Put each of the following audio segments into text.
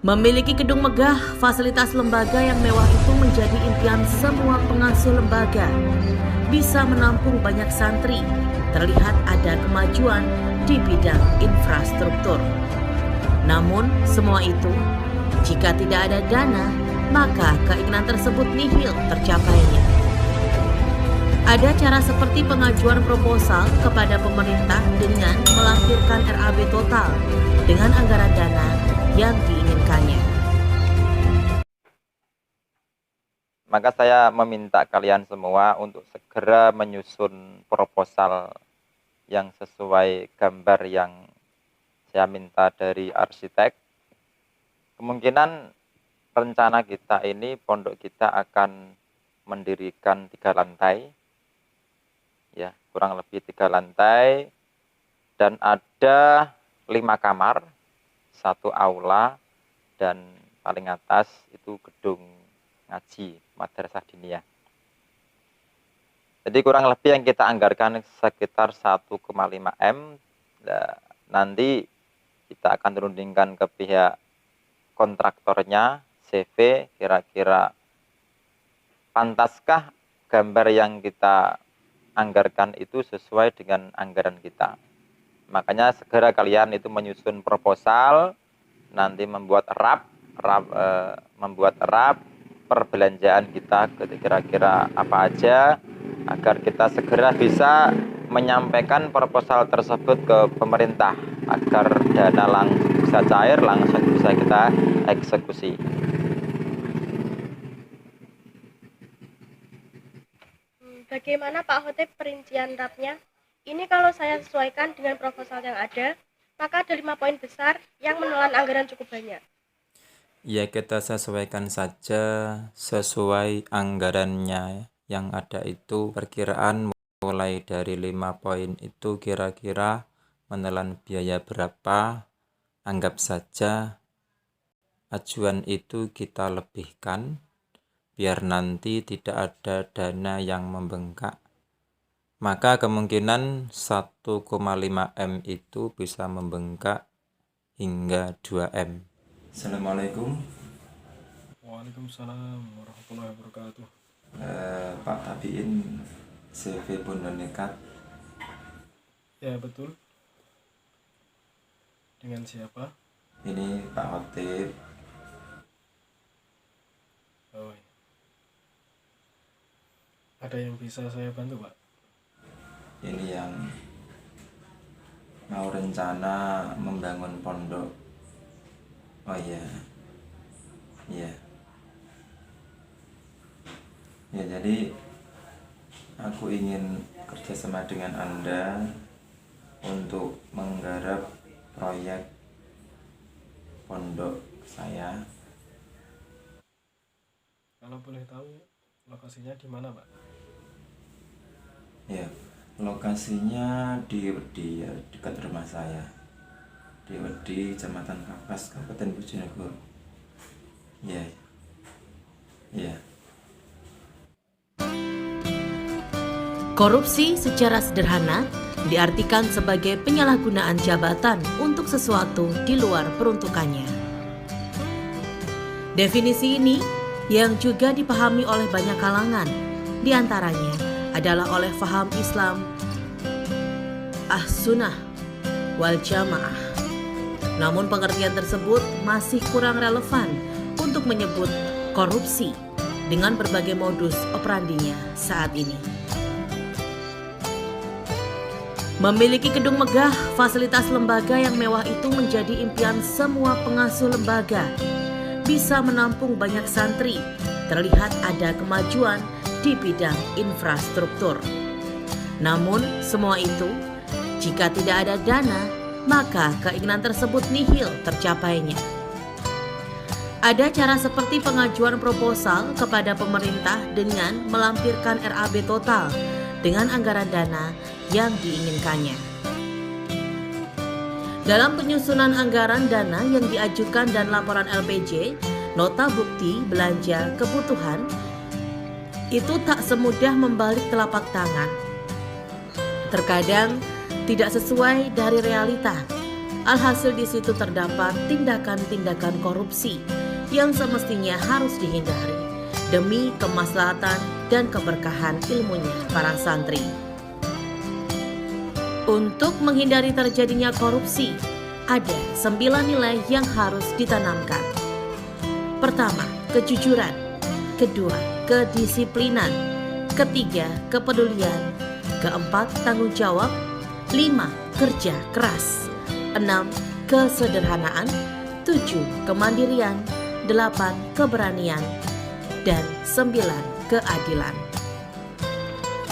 Memiliki gedung megah, fasilitas lembaga yang mewah itu menjadi impian semua pengasuh lembaga. Bisa menampung banyak santri, terlihat ada kemajuan di bidang infrastruktur. Namun, semua itu, jika tidak ada dana, maka keinginan tersebut nihil tercapainya. Ada cara seperti pengajuan proposal kepada pemerintah dengan melampirkan RAB total dengan anggaran dana yang diinginkannya. Maka saya meminta kalian semua untuk segera menyusun proposal yang sesuai gambar yang saya minta dari arsitek. Kemungkinan rencana kita ini, pondok kita akan mendirikan 3 lantai, ya kurang lebih 3 lantai, dan ada 5 kamar, 1 aula, dan paling atas itu gedung ngaji Madrasah Diniyah. Jadi kurang lebih yang kita anggarkan sekitar 1,5 M. Nah, nanti kita akan rundingkan ke pihak kontraktornya, CV, kira-kira pantaskah gambar yang kita anggarkan itu sesuai dengan anggaran kita. Makanya segera kalian itu menyusun proposal, nanti membuat RAP perbelanjaan kita kira-kira apa aja, agar kita segera bisa menyampaikan proposal tersebut ke pemerintah agar dana langsung bisa cair, langsung bisa kita eksekusi. Bagaimana Pak Khotib perincian RAP-nya? Ini kalau saya sesuaikan dengan proposal yang ada, maka ada 5 poin besar yang menelan anggaran cukup banyak. Ya, kita sesuaikan saja sesuai anggarannya yang ada itu. Perkiraan mulai dari 5 poin itu kira-kira menelan biaya berapa. Anggap saja ajuan itu kita lebihkan biar nanti tidak ada dana yang membengkak. Maka kemungkinan 1,5 M itu bisa membengkak hingga 2 M. Assalamualaikum. Waalaikumsalam warahmatullahi wabarakatuh. Pak Tabiin CV Pondok Nekat. Ya betul. Dengan siapa? Ini Pak Khotib. Oh, iya. Ada yang bisa saya bantu, Pak? Ini yang mau rencana membangun pondok. Oh iya. Iya. Ya, jadi aku ingin kerjasama dengan Anda untuk menggarap proyek pondok saya. Kalau boleh tahu lokasinya di mana, Pak? Ya, lokasinya di Wedi, ya, dekat rumah saya. Di Wedi, Kecamatan Kapas, Kabupaten Bojonegoro. Ya. Ya. Korupsi secara sederhana diartikan sebagai penyalahgunaan jabatan untuk sesuatu di luar peruntukannya. Definisi ini yang juga dipahami oleh banyak kalangan, diantaranya adalah oleh faham Islam Ahsunnah wal Jamaah. Namun pengertian tersebut masih kurang relevan untuk menyebut korupsi dengan berbagai modus operandinya saat ini. Memiliki gedung megah, fasilitas lembaga yang mewah itu menjadi impian semua pengasuh lembaga. Bisa menampung banyak santri, terlihat ada kemajuan di bidang infrastruktur. Namun, semua itu, Jika tidak ada dana, maka keinginan tersebut nihil tercapainya. Ada cara seperti pengajuan proposal kepada pemerintah dengan melampirkan RAB total dengan anggaran dana yang diinginkannya. Dalam penyusunan anggaran dana yang diajukan dan laporan LPJ, nota bukti belanja kebutuhan itu tak semudah membalik telapak tangan. Terkadang tidak sesuai dari realita. Alhasil di situ terdapat tindakan-tindakan korupsi yang semestinya harus dihindari demi kemaslahatan dan keberkahan ilmunya para santri. Untuk menghindari terjadinya korupsi, ada 9 nilai yang harus ditanamkan. Pertama, kejujuran. Kedua, kedisiplinan. Ketiga, kepedulian. Keempat, tanggung jawab. 5, kerja keras. 6, kesederhanaan. 7, kemandirian. 8, keberanian. Dan 9, keadilan.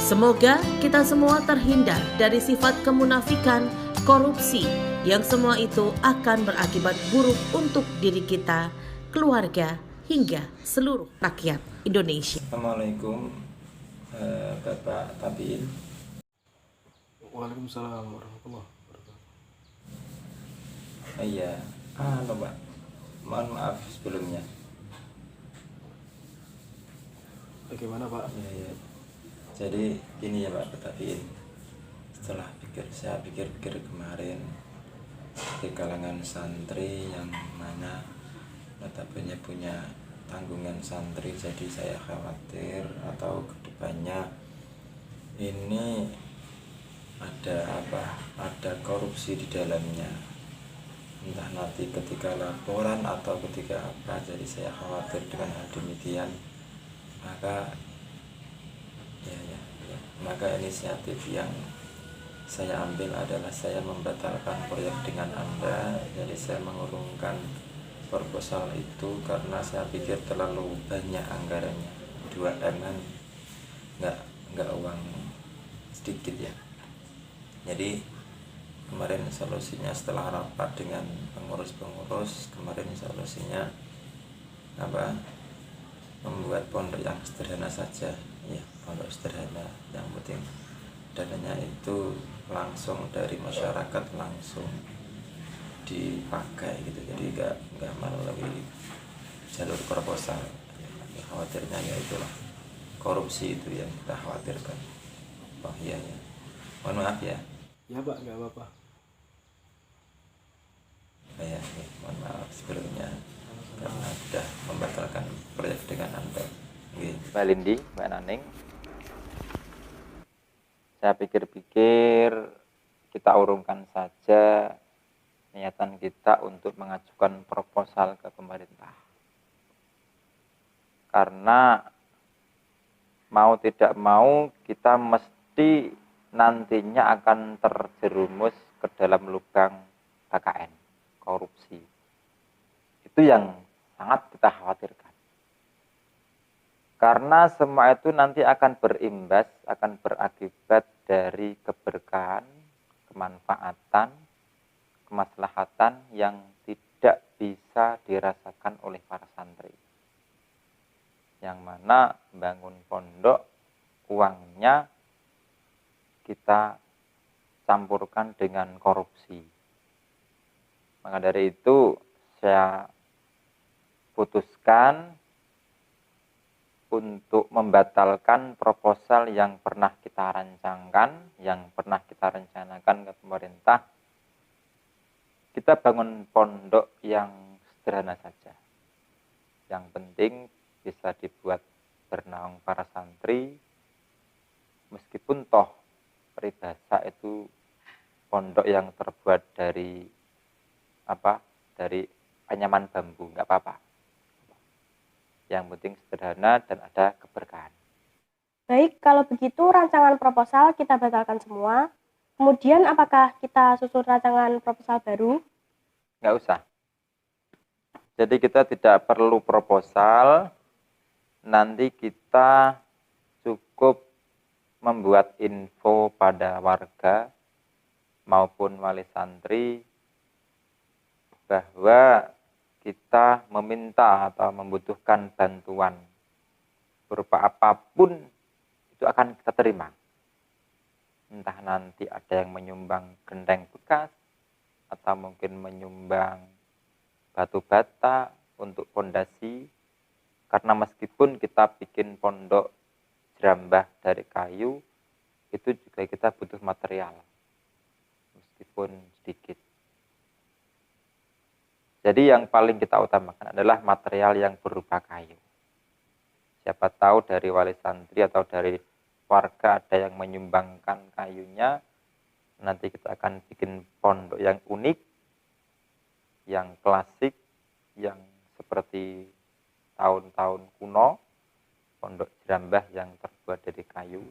Semoga kita semua terhindar dari sifat kemunafikan, korupsi, yang semua itu akan berakibat buruk untuk diri kita, keluarga, hingga seluruh rakyat Indonesia. Assalamualaikum Bapak Tabiin. Waalaikumsalam warahmatullahi wabarakatuh. Iya, Pak. Mohon maaf sebelumnya. Bagaimana Pak? Iya. Jadi gini ya Pak Tabiin. Setelah saya pikir-pikir kemarin di kalangan santri yang mana notabene punya tanggungan santri, jadi saya khawatir atau kedepannya ini ada korupsi di dalamnya, entah nanti ketika laporan atau ketika apa. Jadi saya khawatir dengan hal demikian, maka inisiatif yang saya ambil adalah saya membatalkan proyek dengan Anda. Jadi saya mengurungkan proposal itu karena saya pikir terlalu banyak anggarannya. 2M kan nggak uang sedikit ya. Jadi kemarin solusinya setelah rapat dengan pengurus-pengurus, kemarin solusinya membuat pondok yang sederhana saja ya, pondok sederhana, yang penting dananya itu langsung dari masyarakat, langsung dipakai gitu. Jadi nggak melalui jalur proposal. Khawatirnya ya itulah korupsi itu yang kita khawatirkan. Oh iya ya, mohon maaf ya. Ya Pak, nggak apa-apa. Ya, mohon maaf sebelumnya karena sudah membatalkan proyek dengan Anda. Mbak Lindi, Mbak Naning, saya pikir-pikir kita urungkan saja niatan kita untuk mengajukan proposal ke pemerintah. Karena mau tidak mau kita mesti nantinya akan terjerumus ke dalam lubang KKN, korupsi. Itu yang sangat kita khawatirkan. Karena semua itu nanti akan berimbas, akan berakibat dari keberkahan, kemanfaatan, kemaslahatan yang tidak bisa dirasakan oleh para santri. Yang mana bangun pondok, uangnya kita campurkan dengan korupsi. Maka dari itu saya putuskan untuk membatalkan proposal yang pernah kita rancangkan, yang pernah kita rencanakan ke pemerintah. Kita bangun pondok yang sederhana saja. Yang penting bisa dibuat bernaung para santri, meskipun toh peribahasa itu pondok yang terbuat dari dari anyaman bambu, nggak apa-apa. Yang penting sederhana dan ada keberkahan. Baik, kalau begitu rancangan proposal kita batalkan semua. Kemudian apakah kita susun rancangan proposal baru? Nggak usah. Jadi kita tidak perlu proposal. Nanti kita cukup membuat info pada warga maupun wali santri bahwa kita meminta atau membutuhkan bantuan berupa apapun itu akan kita terima. Entah nanti ada yang menyumbang genteng bekas atau mungkin menyumbang batu bata untuk pondasi, karena meskipun kita bikin pondok jerambah dari kayu itu juga kita butuh material meskipun sedikit. Jadi yang paling kita utamakan adalah material yang berupa kayu. Siapa tahu dari wali santri atau dari warga ada yang menyumbangkan kayunya, nanti kita akan bikin pondok yang unik, yang klasik, yang seperti tahun-tahun kuno, pondok jerambah yang terbuat dari kayu,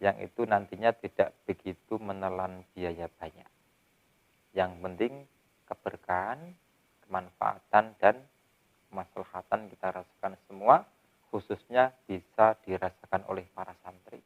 yang itu nantinya tidak begitu menelan biaya banyak. Yang penting keberkahan, kemanfaatan, dan kemaslahatan kita rasakan semua, khususnya bisa dirasakan oleh para santri.